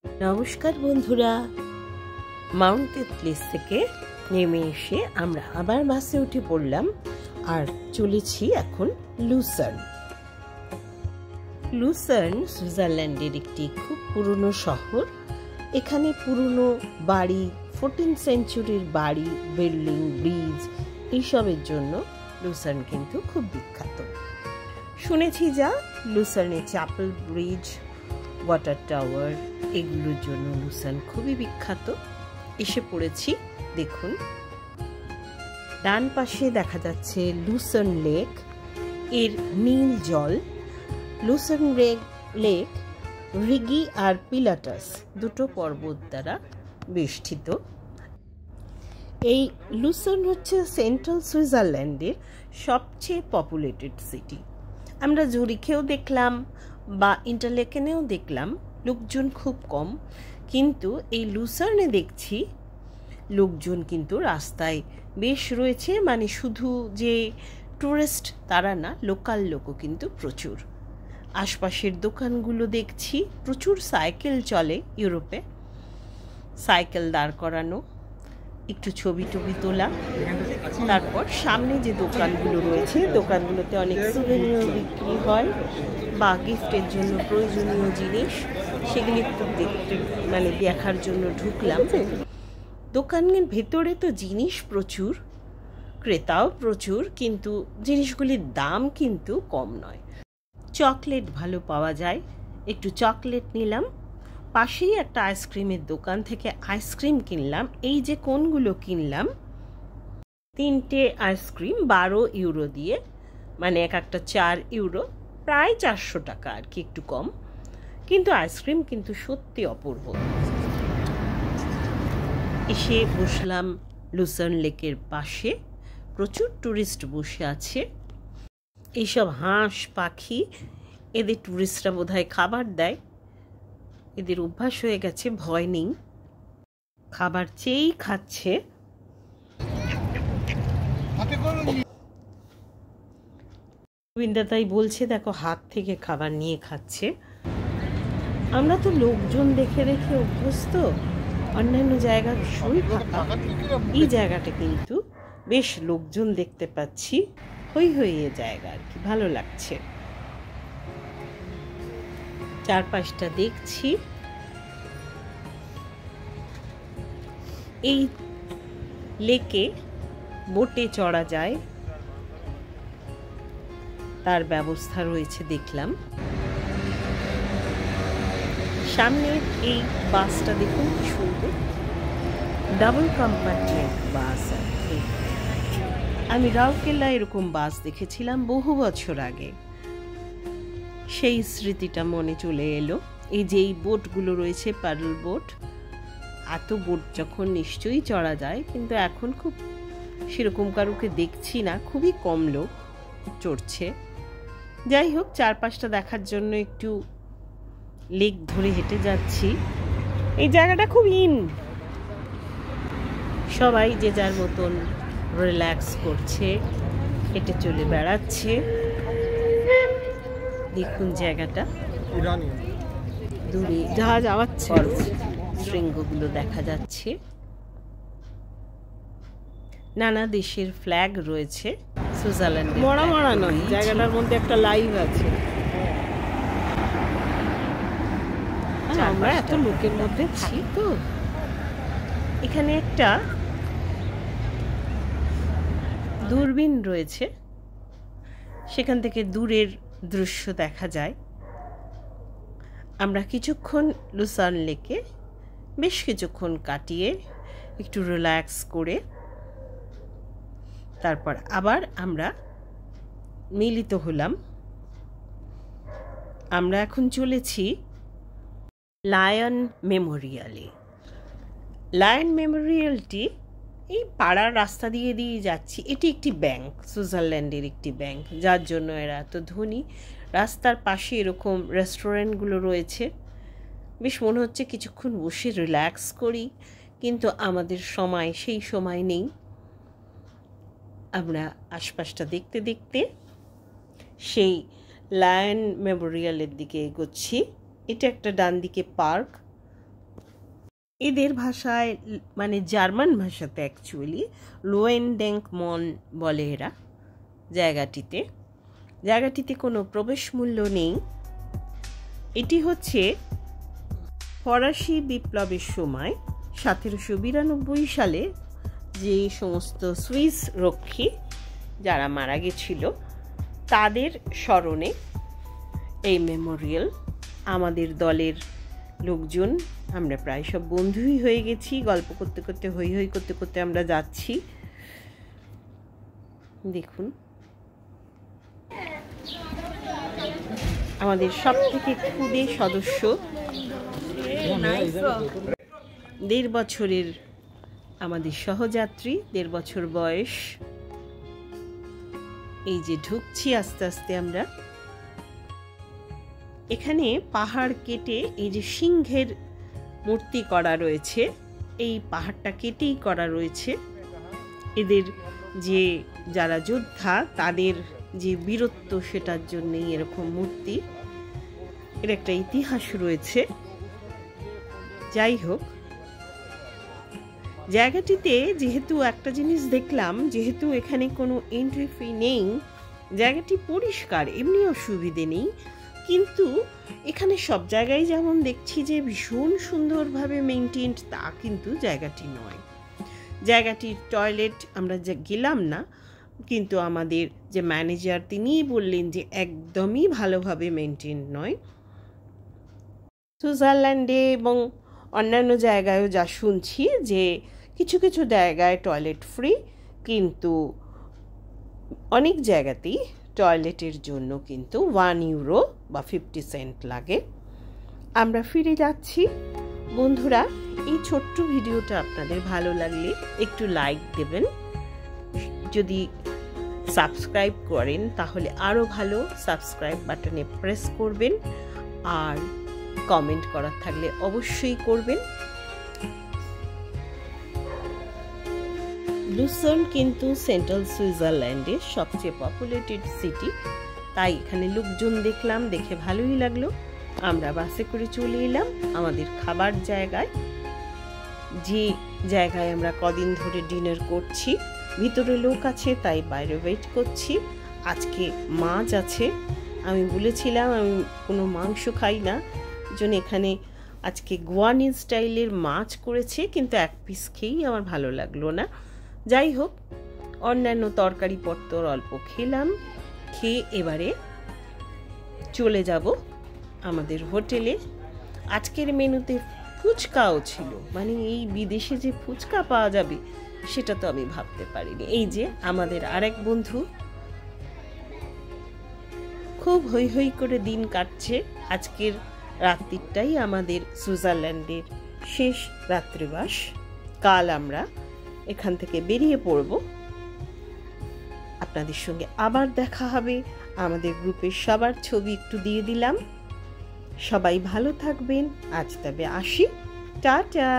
নমস্কার বন্ধুরা, মাউন্ট এথলিস থেকে নেমে এসে আমরা আবার বাসে উঠে পড়লাম আর চলেছি এখন লুসার্ন। লুসার্ন সুইজারল্যান্ডের একটি খুব পুরনো শহর। এখানে পুরনো বাড়ি, 14th সেঞ্চুরির বাড়ি, বিল্ডিং, ব্রিজ এইসবের জন্য লুসার্ন কিন্তু খুব বিখ্যাত। শুনেছি যা লুসার্নে চ্যাপেল ব্রিজ, ওয়াটার টাওয়ার এগুলোর জন্য লুসার্ন খুবই বিখ্যাত। এসে পড়েছি, দেখুন ডান পাশে দেখা যাচ্ছে লুসার্ন লেক, এর নীল জল। লুসার্ন লেক রিগি আর পিলাটাস দুটো পর্বত দ্বারা বেষ্টিত। এই লুসার্ন হচ্ছে সেন্ট্রাল সুইজারল্যান্ডের সবচেয়ে পপুলেটেড সিটি। আমরা জুরিখেও দেখলাম বা ইন্টারলেকেনেও দেখলাম লোকজন খুব কম, কিন্তু এই লুসার্নে দেখছি লোকজন কিন্তু রাস্তায় বেশ রয়েছে। মানে শুধু যে টুরিস্ট তারা না, লোকাল লোকও কিন্তু প্রচুর। আশপাশের দোকানগুলো দেখছি, প্রচুর সাইকেল চলে ইউরোপে, সাইকেল দাঁড় করানো, একটু ছবি টবি তোলা। তারপর সামনে যে দোকানগুলো রয়েছে, দোকানগুলোতে অনেক সুভেনির বিক্রি হয় বা গিফটের জন্য প্রয়োজনীয় জিনিস, সেগুলি একটু দেখতে মানে দেখার জন্য ঢুকলাম। দোকানের ভেতরে তো জিনিস প্রচুর, ক্রেতাও প্রচুর, কিন্তু জিনিসগুলির দাম কিন্তু কম নয়। চকলেট ভালো পাওয়া যায়, একটু চকলেট নিলাম। পাশেই একটা আইসক্রিমের দোকান থেকে আইসক্রিম কিনলাম। এই যে কোনগুলো কিনলাম, 3টে আইসক্রিম 12 ইউরো দিয়ে, মানে এক একটা 4 ইউরো, প্রায় 400 টাকা আর কি, একটু কম, কিন্তু আইসক্রিম কিন্তু সত্যি অপূর্ব। এসে বসলাম লুসার্ন লেকের পাশে, প্রচুর টুরিস্ট বসে আছে। এইসব হাঁস পাখি, এদের টুরিস্টরা বোধহয় খাবার দেয়, এদের অভ্যাস হয়ে গেছে, ভয় নেই, খাবার চেয়েই খাচ্ছে। গোবিন্দা তাই বলছে, দেখো হাত থেকে খাবার নিয়ে খাচ্ছে। আমরা তো লোকজন দেখে দেখে অভ্যস্ত, অন্যান্য জায়গা ভীষণই ফাঁকা, এই জায়গাটা কিন্তু বেশ লোকজন দেখতে পাচ্ছি, হই হই এ জায়গা আর কি, ভালো লাগছে। চারপাশটা দেখছি। এই লেকে বোটে চড়া যায়, তার ব্যবস্থা রয়েছে দেখলাম। সামনে এই বাসটা দেখুন কি সুন্দর, ডাবল কম্পার্টমেন্ট বাস আর কি। আমি রাউরকেল্লা এরকম বাস দেখেছিলাম বহু বছর আগে, সেই স্মৃতিটা মনে চলে এলো। এই যে এই বোটগুলো রয়েছে, প্যাডেল বোট, এত বোট যখন নিশ্চয়ই চড়া যায়, কিন্তু এখন খুব সেরকম কারুকে দেখছি না, খুবই কম লোক চড়ছে। যাই হোক, চারপাশটা দেখার জন্য একটু লেক ধরে হেঁটে যাচ্ছি। এই জায়গাটা খুব সবাই যে যার মতন রিল্যাক্স করছে, হেঁটে চলে বেড়াচ্ছে। দেখুন জায়গাটা, দূরে জাহাজ আওয়াচ্ছে, শৃঙ্গগুলো দেখা যাচ্ছে, নানা দেশের ফ্ল্যাগ রয়েছে। সুইজারল্যান্ড মরা নয়, জায়গাটার মধ্যে একটা লাইভ আছে। আমরা এত লোকের মধ্যে থাকি তো। এখানে একটা দূরবীন রয়েছে, সেখান থেকে দূরের দৃশ্য দেখা যায়। আমরা কিছুক্ষণ লুসার্ন লেকে বেশ কিছুক্ষণ কাটিয়ে একটু রিল্যাক্স করে তারপর আবার আমরা মিলিত হলাম। আমরা এখন চলেছি লায়ন মেমোরিয়ালে। লায়ন মেমোরিয়ালটি এই পাড়ার রাস্তা দিয়ে যাচ্ছি। এটি একটি ব্যাংক, সুইজারল্যান্ডের একটি ব্যাংক, যার জন্য এরা এত ধনী। রাস্তার পাশে এরকম রেস্টুরেন্টগুলো রয়েছে, বেশ মনে হচ্ছে কিছুক্ষণ বসে রিল্যাক্স করি, কিন্তু আমাদের সেই সময় নেই। আমরা আশপাশটা দেখতে দেখতে সেই লায়ন মেমোরিয়ালের দিকে এগোচ্ছি। এটা একটা ডান দিকে পার্ক, এদের ভাষায় মানে জার্মান ভাষাতে অ্যাকচুয়ালি লোয়েনডেঙ্ক মন বলে এরা জায়গাটিতে কোনো প্রবেশ মূল্য নেই। এটি হচ্ছে ফরাসি বিপ্লবের সময় 1792 সালে যে সমস্ত সুইস রক্ষী যারা মারা গেছিল তাদের স্মরণে এই মেমোরিয়াল। আমাদের দলের লোকজন আমরা প্রায় সব বন্ধুই হয়ে গেছি, গল্প করতে করতে হই হই করতে করতে আমরা যাচ্ছি। দেখুন আমাদের সব থেকে ক্ষুদে সদস্য 1.5 বছরের আমাদের সহযাত্রী, 1.5 বছর বয়স। এই যে ঢুকছি আস্তে আস্তে আমরা। এখানে পাহাড় কেটে এই যে সিংহের মূর্তি করা রয়েছে, এই পাহাড়টা কেটেই করা রয়েছে। এদের যে যারা যোদ্ধা তাদের যে বীরত্ব সেটার জন্যই এরকম মূর্তি, এর একটা ইতিহাস রয়েছে। যাই হোক, জায়গাটিতে যেহেতু একটা জিনিস দেখলাম, যেহেতু এখানে কোনো এন্ট্রি ফি নেই, জায়গাটি পরিষ্কার, এমনি অসুবিধে নেই। কিন্তু এখানে সব জায়গায় যেমন দেখছি যে ভীষণ সুন্দরভাবে মেনটেন্ড, তা কিন্তু জায়গাটি নয়। জায়গাটির টয়লেট আমরা যা গেলাম না, কিন্তু আমাদের যে ম্যানেজার তিনিই বললেন যে একদমই ভালোভাবে মেনটেন নয়। সুইজারল্যান্ডে এবং অন্যান্য জায়গায়ও যা শুনছি যে কিছু কিছু জায়গায় টয়লেট ফ্রি, কিন্তু অনেক জায়গাতেই টয়লেটের জন্য কিন্তু 1 ইউরো বা 50 সেন্ট লাগে। আমরা ফিরে যাচ্ছি। বন্ধুরা, এই ছোট্ট ভিডিওটা আপনাদের ভালো লাগলে একটু লাইক দেবেন, যদি সাবস্ক্রাইব করেন তাহলে আরও ভালো, সাবস্ক্রাইব বাটনে প্রেস করবেন, আর কমেন্ট করার থাকলে অবশ্যই করবেন। লুসার্ন কিন্তু সেন্ট্রাল সুইজারল্যান্ডের সবচেয়ে পপুলেটেড সিটি, তাই এখানে লোকজন দেখলাম, দেখে ভালোই লাগলো। আমরা বাসে করে চলে এলাম আমাদের খাবার জায়গায়, যে জায়গায় আমরা কদিন ধরে ডিনার করছি। ভিতরে লোক আছে তাই বাইরে ওয়েট করছি। আজকে মাছ আছে, আমি বলেছিলাম আমি কোনো মাংস খাই না, জন্য এখানে আজকে গোয়ানি স্টাইলের মাছ করেছে, কিন্তু এক পিস খেয়েই আমার ভালো লাগলো না। যাই হোক, অন্যান্য তরকারি পত্র অল্প খেলাম, খেয়ে এবারে চলে যাব আমাদের হোটেলে। আজকের মেনুতে ফুচকাও ছিল, মানে এই বিদেশে যে ফুচকা পাওয়া যাবে সেটা তো আমি ভাবতে পারিনি। এই যে আমাদের আরেক বন্ধু, খুব হই হই করে দিন কাটছে। আজকের রাত্রিটাই আমাদের সুইজারল্যান্ডের শেষ রাত্রিবাস। কাল আমরা এখান থেকে বেরিয়ে পড়ব। আপনাদের সঙ্গে আবার দেখা হবে। আমাদের গ্রুপের সবার ছবি একটু দিয়ে দিলাম। সবাই ভালো থাকবেন। আজ তবে আসি, টাটা।